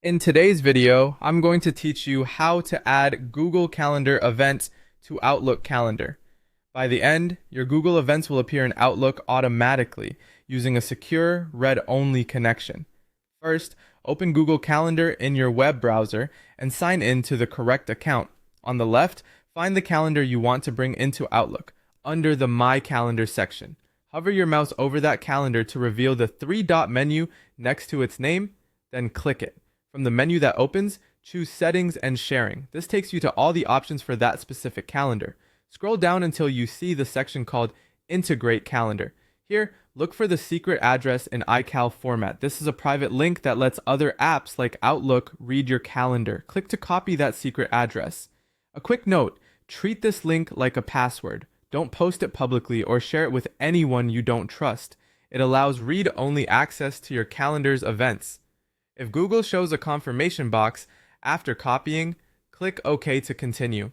In today's video, I'm going to teach you how to add Google Calendar events to Outlook Calendar. By the end, your Google events will appear in Outlook automatically using a secure read-only connection. First, open Google Calendar in your web browser and sign in to the correct account. On the left, find the calendar you want to bring into Outlook under the My Calendar section. Hover your mouse over that calendar to reveal the three-dot menu next to its name, then click it. From the menu that opens, choose Settings and Sharing. This takes you to all the options for that specific calendar. Scroll down until you see the section called Integrate Calendar. Here, look for the secret address in iCal format. This is a private link that lets other apps like Outlook read your calendar. Click to copy that secret address. A quick note, treat this link like a password. Don't post it publicly or share it with anyone you don't trust. It allows read-only access to your calendar's events. If Google shows a confirmation box after copying, click OK to continue.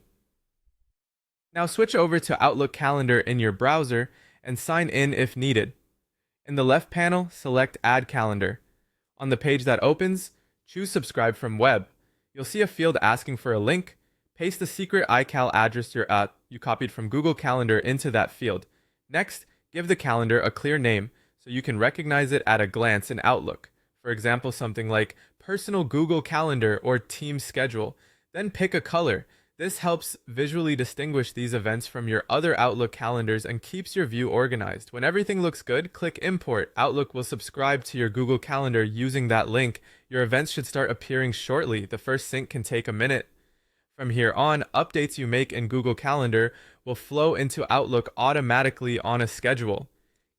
Now switch over to Outlook Calendar in your browser and sign in if needed. In the left panel, select Add Calendar. On the page that opens, choose Subscribe from Web. You'll see a field asking for a link. Paste the secret iCal address you copied from Google Calendar into that field. Next, give the calendar a clear name so you can recognize it at a glance in Outlook. For example, something like Personal Google Calendar or Team Schedule. Then pick a color. This helps visually distinguish these events from your other Outlook calendars and keeps your view organized. When everything looks good, click Import. Outlook will subscribe to your Google Calendar using that link. Your events should start appearing shortly. The first sync can take a minute. From here on, updates you make in Google Calendar will flow into Outlook automatically on a schedule.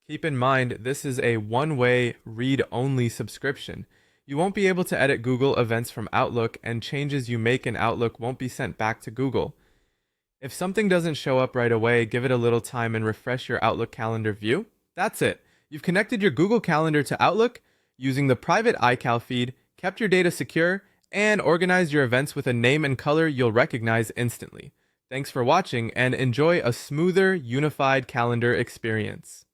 Keep in mind, this is a one-way, read-only subscription. You won't be able to edit Google events from Outlook, and changes you make in Outlook won't be sent back to Google. If something doesn't show up right away, give it a little time and refresh your Outlook calendar view. That's it. You've connected your Google Calendar to Outlook using the private iCal feed, kept your data secure, and organized your events with a name and color you'll recognize instantly. Thanks for watching, and enjoy a smoother, unified calendar experience.